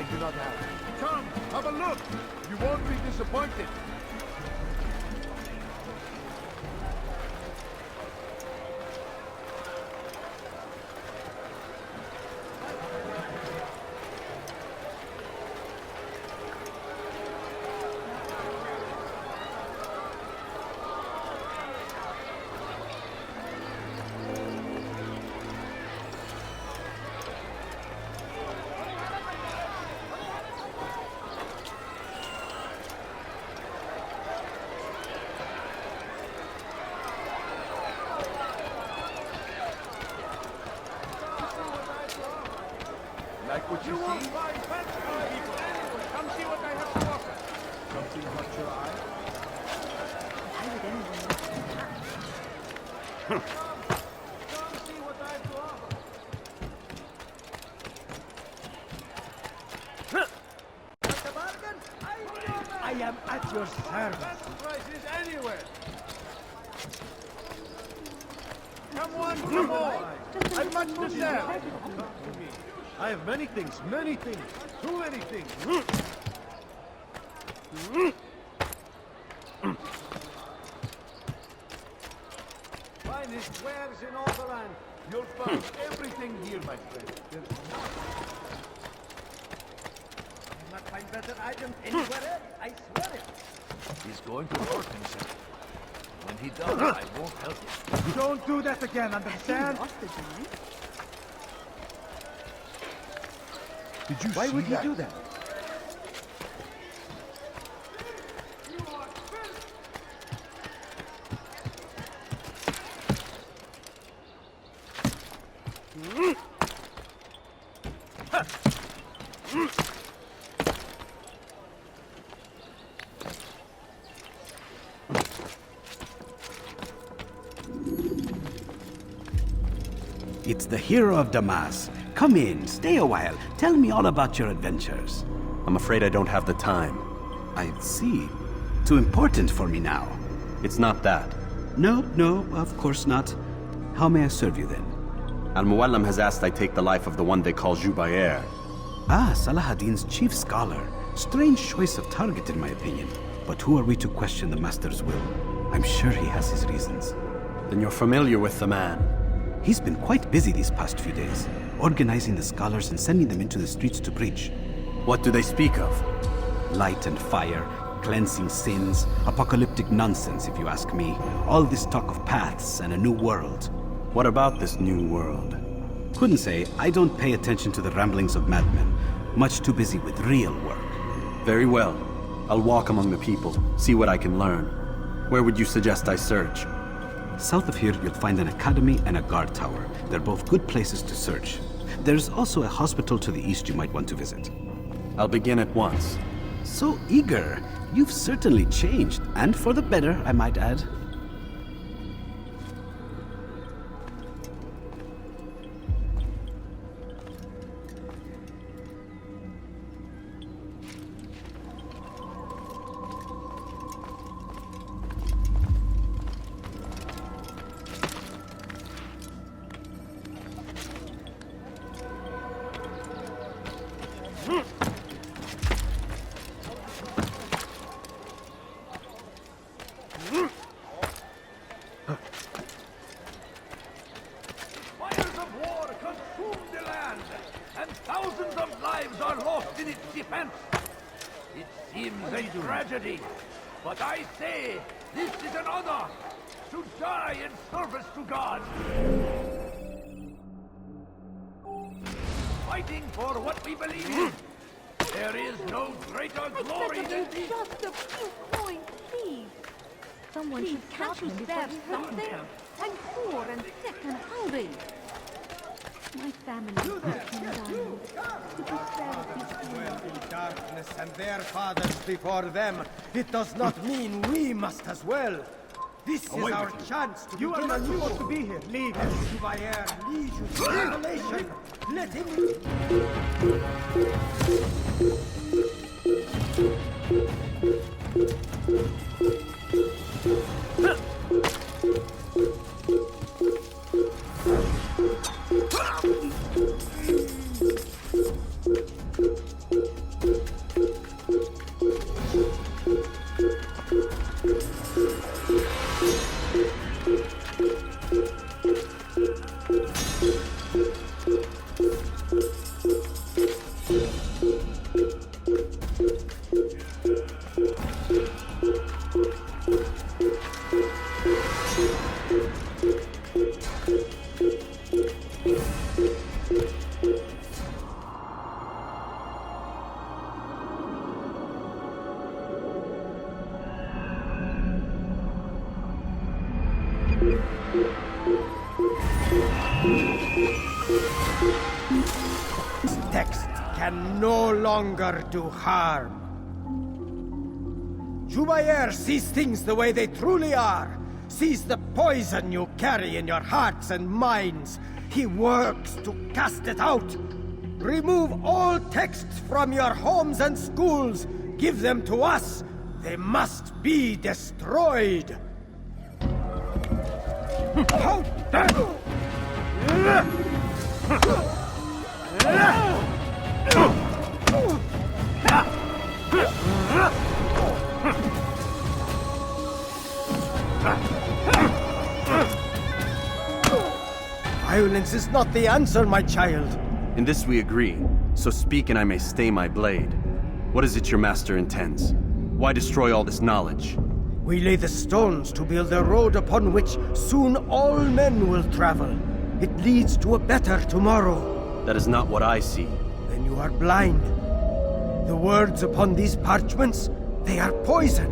I do not have. Come, have a look. You won't be disappointed. Like what you won't find fancy people anywhere. Come see what I have to offer. Something caught your eye? Why would anyone want to Come see what I have to offer. Like a bargain? I am at your service. Best prices anywhere. Come one, come all. I've much to sell. I have many things, too many things. Finest wares in all the land. You'll find everything here, my friend. You not find better items anywhere else. I swear it. He's going to hurt himself. When he does, I won't help him. Don't do that again, understand? Did you Why would he do that? It's the hero of Damas. Come in, stay a while. Tell me all about your adventures. I'm afraid I don't have the time. I see. Too important for me now. It's not that. No, of course not. How may I serve you then? Al-Muallim has asked I take the life of the one they call Jubair. Ah, Salahuddin's chief scholar. Strange choice of target in my opinion. But who are we to question the Master's will? I'm sure he has his reasons. Then you're familiar with the man. He's been quite busy these past few days, organizing the scholars and sending them into the streets to preach. What do they speak of? Light and fire, cleansing sins, apocalyptic nonsense if you ask me. All this talk of paths and a new world. What about this new world? Couldn't say. I don't pay attention to the ramblings of madmen. Much too busy with real work. Very well. I'll walk among the people, see what I can learn. Where would you suggest I search? South of here, you'll find an academy and a guard tower. They're both good places to search. There's also a hospital to the east you might want to visit. I'll begin at once. So eager. You've certainly changed, and for the better, I might add. Fires of war consume the land, and thousands of lives are lost in its defense. It seems a tragedy, but I say this is an honor to die in service to God. Fighting for what we believe in. There is no greater glory than this. Just a few coins, please. Someone should stop him before he hurts them. I'm poor and sick and hungry. My family is dying. To be spared of these Well, in darkness and their fathers before them, it does not mean we must as well. This is our chance to begin anew. You are not supposed to be here. Leave him. Jubair, lead you to revelation. Let him... can no longer do harm. Jubayer sees things the way they truly are, sees the poison you carry in your hearts and minds. He works to cast it out. Remove all texts from your homes and schools. Give them to us. They must be destroyed. How Violence is not the answer, my child. In this we agree, so speak and I may stay my blade. What is it your master intends? Why destroy all this knowledge? We lay the stones to build a road upon which soon all men will travel. It leads to a better tomorrow. That is not what I see. Then you are blind. The words upon these parchments, they are poison.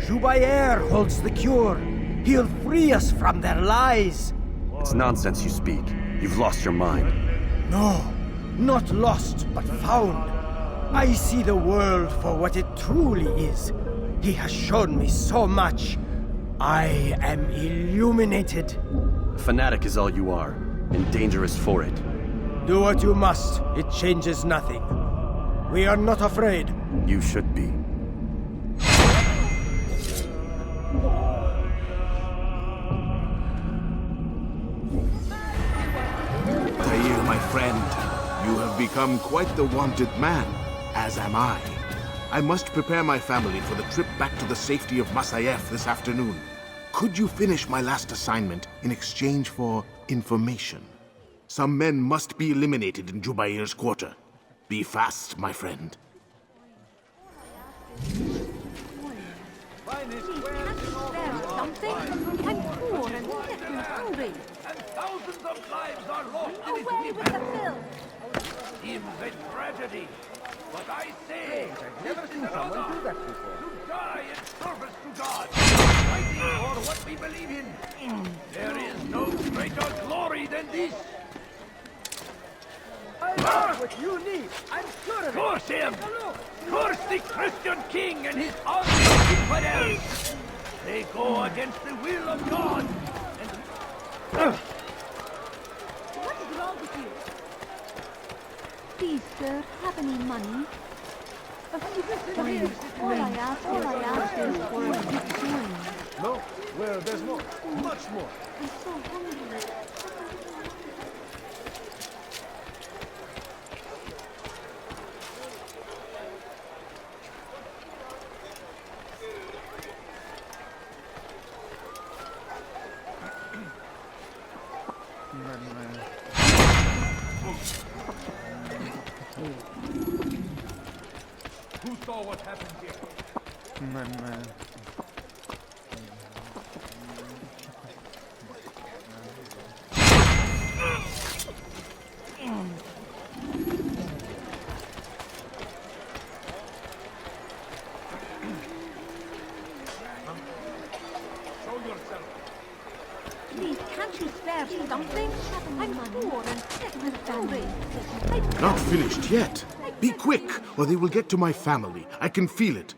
Jubayer holds the cure. He'll free us from their lies. It's nonsense you speak. You've lost your mind. No, not lost, but found. I see the world for what it truly is. He has shown me so much. I am illuminated. A fanatic is all you are, and dangerous for it. Do what you must. It changes nothing. We are not afraid. You should be. Tahir, my friend, you have become quite the wanted man, as am I. I must prepare my family for the trip back to the safety of Masayef this afternoon. Could you finish my last assignment in exchange for information? Some men must be eliminated in Jubair's quarter. Be fast, my friend. Something? I'm poor and sick and hungry. And thousands of lives are lost in its Away with the defense. filth. Seems a tragedy, but I say, this is an honor to die in service to God, fighting for what we believe in. There is no greater glory than this. I know what you need. I'm sure of it. Curse him! Curse the Christian king and his army of infidels! They go against the will of God, and What is wrong with you? Please, sir, have any money? Please, all I ask is for a good coin. No, well, there's more. Much more. I'm so hungry. who saw what happened here? Show yourself. Please, can't you spare something? I'm poor and sick and hungry. Not finished yet. Be quick, or they will get to my family. I can feel it.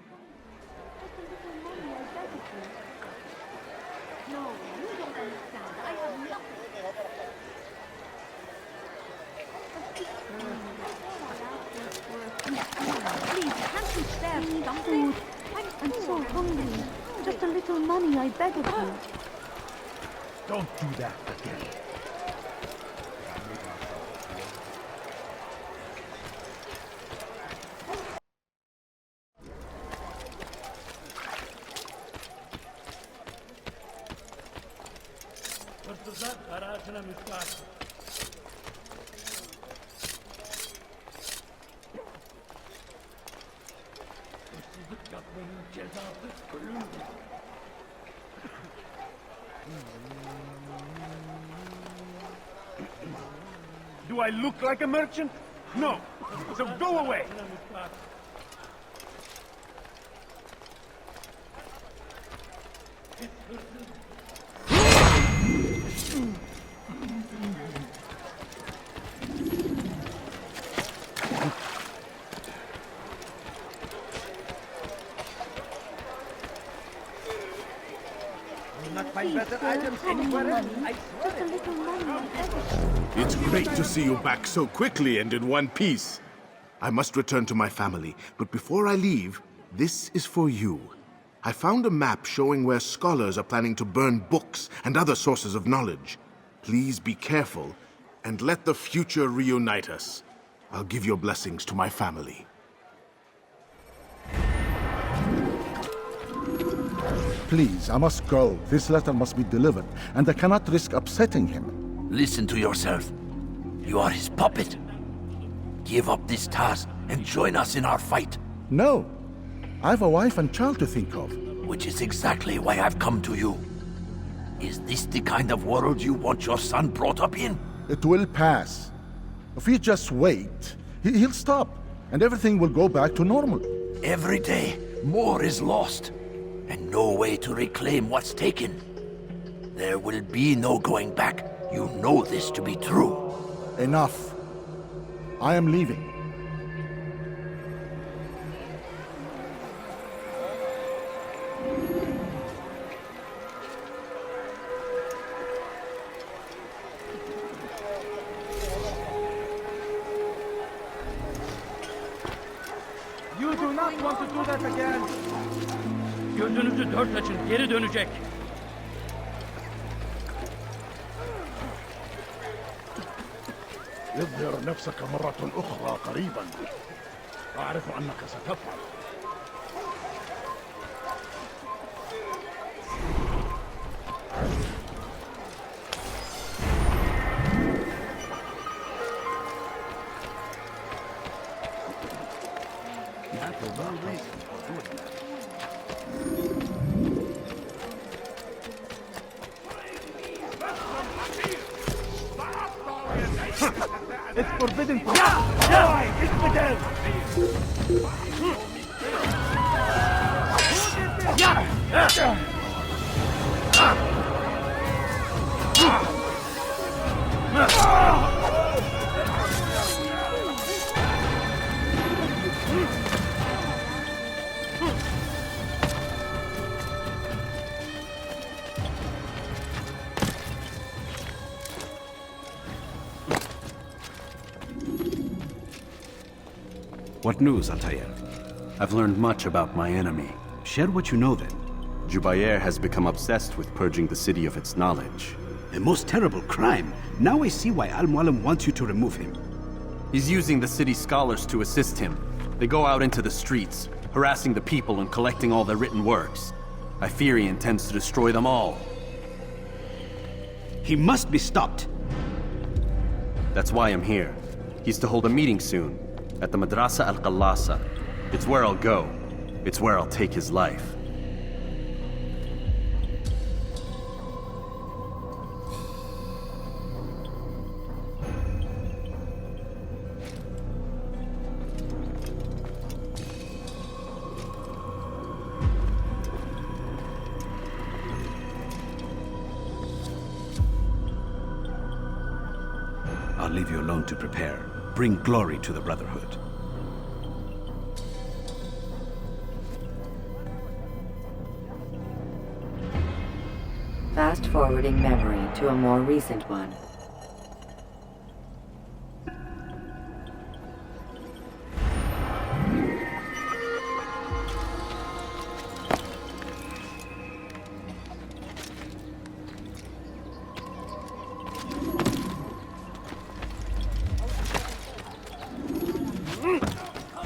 No, you don't understand. I have nothing. Please, can't you spare something? I'm so hungry. Just a little money, I beg of you. Don't do that again. Do I look like a merchant? No. So go away. not find better items anywhere else, I Just a swear. little money and everything. It's great to see you back so quickly and in one piece. I must return to my family, but before I leave, this is for you. I found a map showing where scholars are planning to burn books and other sources of knowledge. Please be careful, and let the future reunite us. I'll give your blessings to my family. Please, I must go. This letter must be delivered, and I cannot risk upsetting him. Listen to yourself. You are his puppet. Give up this task and join us in our fight. No. I have a wife and child to think of. Which is exactly why I've come to you. Is this the kind of world you want your son brought up in? It will pass. If we just wait, he'll stop, and everything will go back to normal. Every day, more is lost, and no way to reclaim what's taken. There will be no going back. You know this to be true. Enough. I am leaving. You do not want to do that again. Gözünüzü dört açın, geri dönecek. اظهر نفسك مرة أخرى قريبا. أعرف أنك ستفعل. It's forbidden for What news, Altair? I've learned much about my enemy. Share what you know then. Jubair has become obsessed with purging the city of its knowledge. A most terrible crime. Now I see why Al-Mualim wants you to remove him. He's using the city scholars to assist him. They go out into the streets, harassing the people and collecting all their written works. I fear he intends to destroy them all. He must be stopped. That's why I'm here. He's to hold a meeting soon, at the Madrasa Al-Qallasa. It's where I'll go. It's where I'll take his life. I'll leave you alone to prepare. Bring glory to the Brotherhood. Fast-forwarding memory to a more recent one.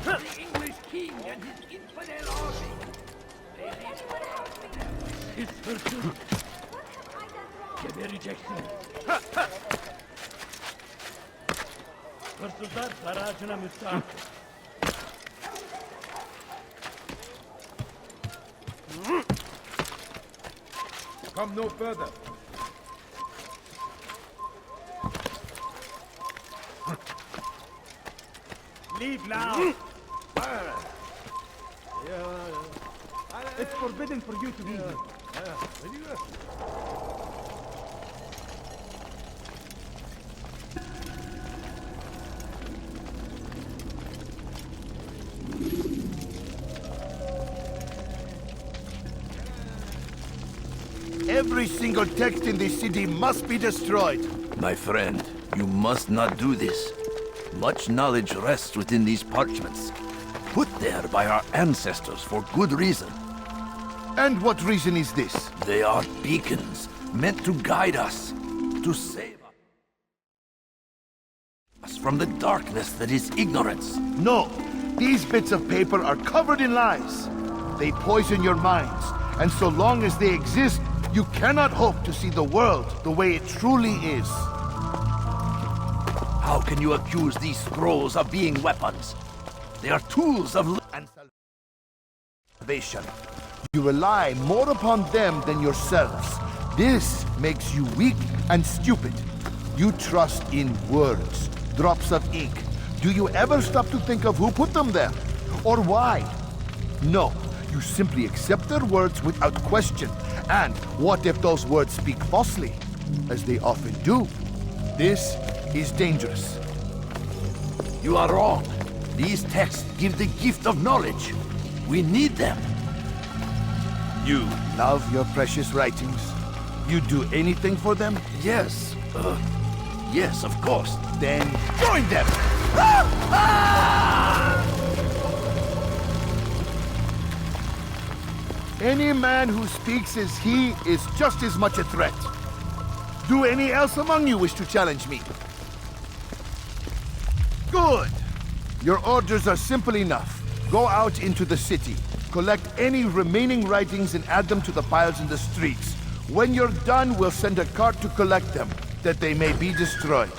The English king and his infidel army. Pis hırsız. Gebereceksin. Hırsızlar dar ağacına müstahak. Come no further. Leave now. It's forbidden for you to be here. Every single text in this city must be destroyed. My friend, you must not do this. Much knowledge rests within these parchments, put there by our ancestors for good reason. And what reason is this? They are beacons, meant to guide us, to save us from the darkness that is ignorance. No, these bits of paper are covered in lies. They poison your minds, and so long as they exist, you cannot hope to see the world the way it truly is. How can you accuse these scrolls of being weapons? They are tools of and salvation. You rely more upon them than yourselves. This makes you weak and stupid. You trust in words, drops of ink. Do you ever stop to think of who put them there? Or why? No, you simply accept their words without question. And what if those words speak falsely? As they often do. This is dangerous. You are wrong. These texts give the gift of knowledge. We need them. You love your precious writings? You do anything for them? Yes. Yes, of course. Then join them! Any man who speaks as he is just as much a threat. Do any else among you wish to challenge me? Good! Your orders are simple enough. Go out into the city. Collect any remaining writings and add them to the piles in the streets. When you're done, we'll send a cart to collect them, that they may be destroyed.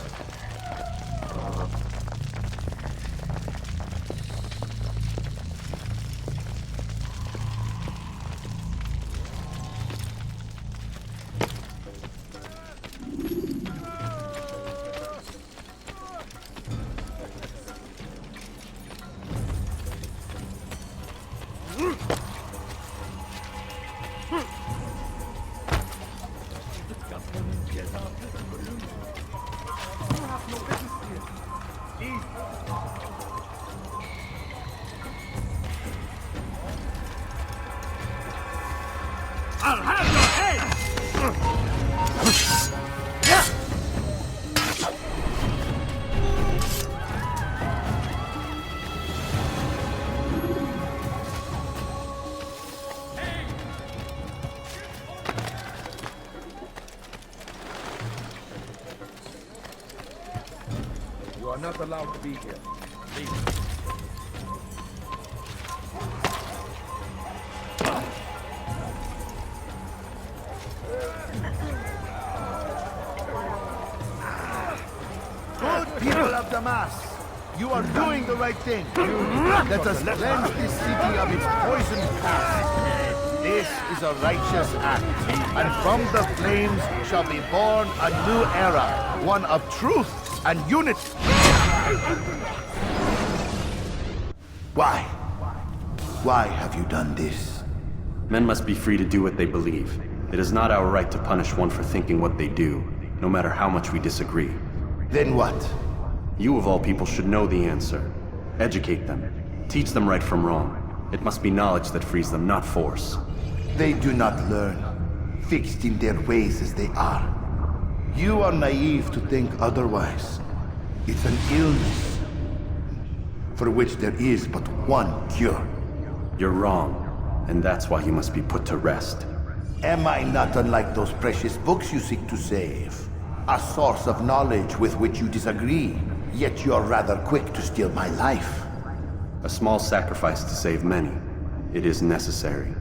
I'll have your head! You are not allowed to be here. Leave. People of Damas, you are doing the right thing. Let us cleanse this city of its poisoned past. This is a righteous act, and from the flames shall be born a new era, one of truth and unity. Why? Why have you done this? Men must be free to do what they believe. It is not our right to punish one for thinking what they do, no matter how much we disagree. Then what? You of all people should know the answer. Educate them. Teach them right from wrong. It must be knowledge that frees them, not force. They do not learn, fixed in their ways as they are. You are naive to think otherwise. It's an illness for which there is but one cure. You're wrong, and that's why you must be put to rest. Am I not unlike those precious books you seek to save? A source of knowledge with which you disagree, yet you're rather quick to steal my life. A small sacrifice to save many. It is necessary.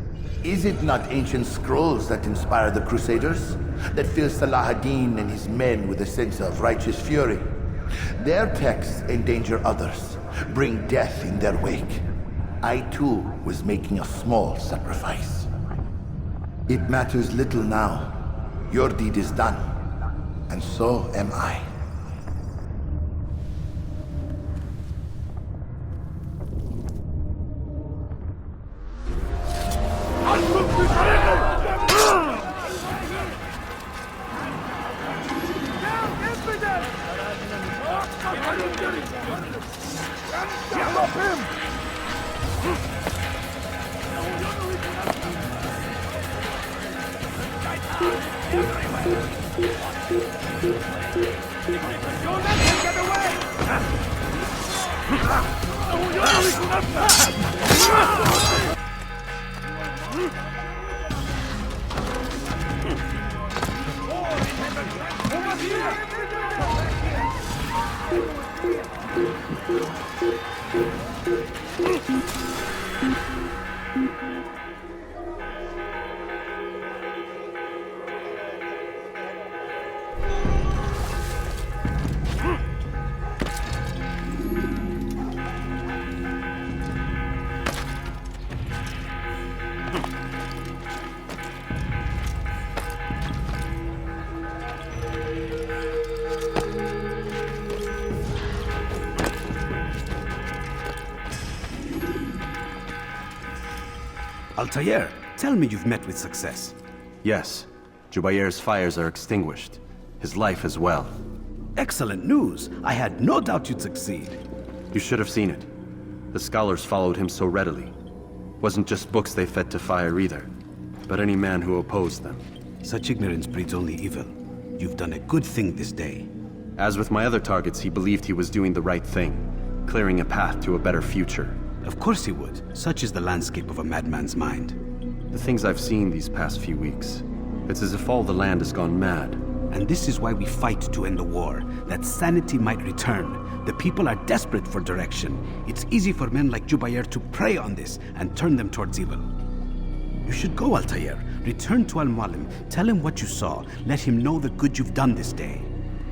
Is it not ancient scrolls that inspire the Crusaders? That fill Salah ad-Din and his men with a sense of righteous fury? Their texts endanger others, bring death in their wake. I too was making a small sacrifice. It matters little now. Your deed is done, and so am I. Altair, tell me you've met with success. Yes. Jubair's fires are extinguished. His life as well. Excellent news. I had no doubt you'd succeed. You should have seen it. The scholars followed him so readily. Wasn't just books they fed to fire either, but any man who opposed them. Such ignorance breeds only evil. You've done a good thing this day. As with my other targets, he believed he was doing the right thing, clearing a path to a better future. Of course he would. Such is the landscape of a madman's mind. The things I've seen these past few weeks, it's as if all the land has gone mad. And this is why we fight to end the war, that sanity might return. The people are desperate for direction. It's easy for men like Jubair to prey on this and turn them towards evil. You should go, Altair. Return to Al-Mualim. Tell him what you saw. Let him know the good you've done this day.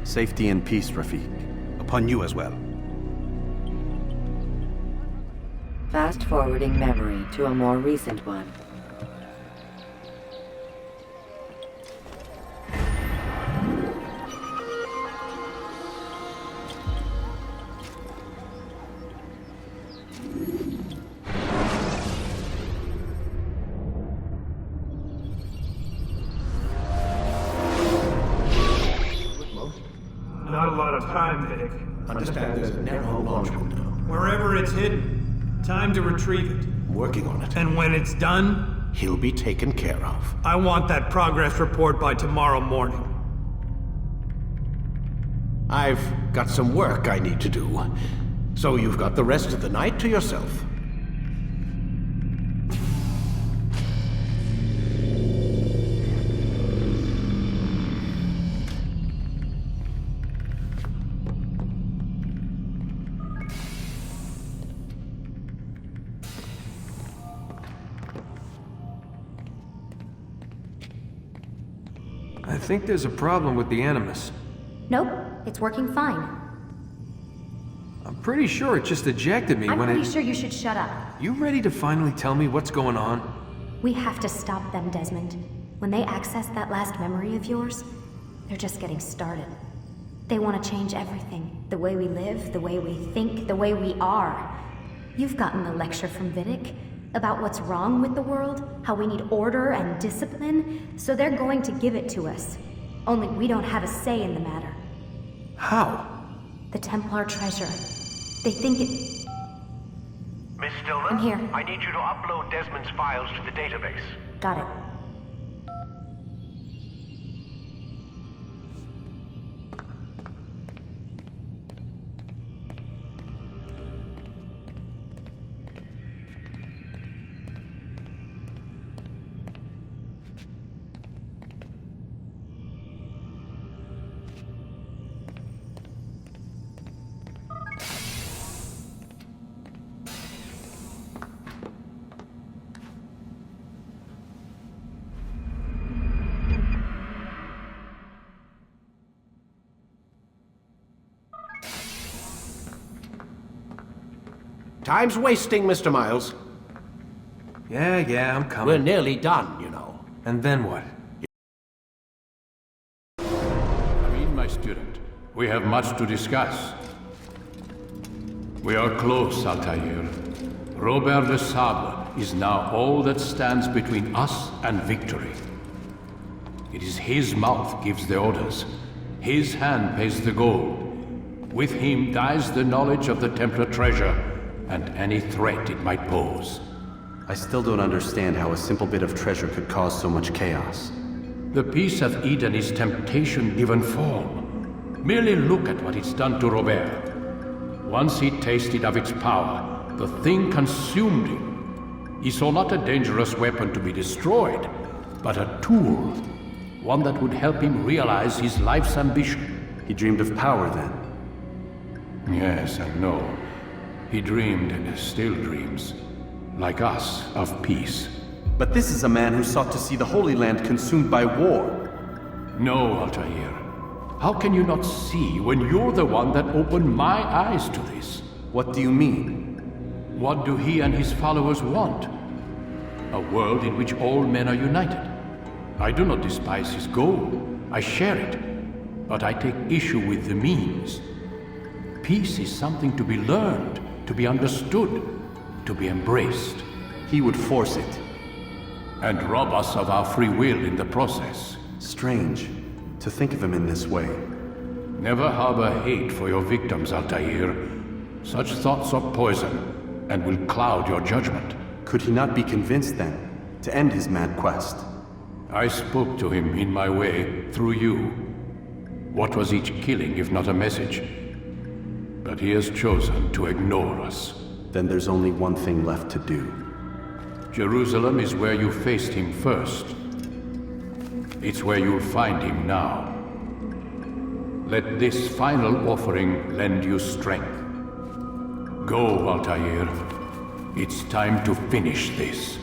Safety and peace, Rafiq. Upon you as well. Fast-forwarding memory to a more recent one. Not a lot of time, Vidic. Understand there's a narrow launch window. Wherever it's hidden, time to retrieve it. I'm working on it. And when it's done, He'll be taken care of. I want that progress report by tomorrow morning. I've got some work I need to do. So you've got the rest of the night to yourself. I think there's a problem with the Animus. Nope, it's working fine. I'm pretty sure it just ejected me I'm when it... pretty sure you should shut up. You ready to finally tell me what's going on? We have to stop them, Desmond. When they access that last memory of yours, they're just getting started. They want to change everything. The way we live, the way we think, the way we are. You've gotten the lecture from Vidic about what's wrong with the world, how we need order and discipline, so they're going to give it to us. Only we don't have a say in the matter. How? The Templar treasure. They think it... Miss Stillman? I'm here. I need you to upload Desmond's files to the database. Got it. Time's wasting, Mr. Miles. Yeah, I'm coming. We're nearly done, you know. And then what? Amin, my student, we have much to discuss. We are close, Altair. Robert de Sable is now all that stands between us and victory. It is his mouth gives the orders. His hand pays the gold. With him dies the knowledge of the Templar treasure and any threat it might pose. I still don't understand how a simple bit of treasure could cause so much chaos. The peace of Eden is temptation given form. Merely look at what it's done to Robert. Once he tasted of its power, the thing consumed him. He saw not a dangerous weapon to be destroyed, but a tool. One that would help him realize his life's ambition. He dreamed of power then? Yes and no. He dreamed and still dreams. Like us, of peace. But this is a man who sought to see the Holy Land consumed by war. No, Altair. How can you not see when you're the one that opened my eyes to this? What do you mean? What do he and his followers want? A world in which all men are united. I do not despise his goal. I share it. But I take issue with the means. Peace is something to be learned, to be understood, to be embraced. He would force it. And rob us of our free will in the process. Strange to think of him in this way. Never harbor hate for your victims, Altair. Such thoughts are poison, and will cloud your judgment. Could he not be convinced, then, to end his mad quest? I spoke to him in my way, through you. What was each killing if not a message? But he has chosen to ignore us. Then there's only one thing left to do. Jerusalem is where you faced him first. It's where you'll find him now. Let this final offering lend you strength. Go, Altair. It's time to finish this.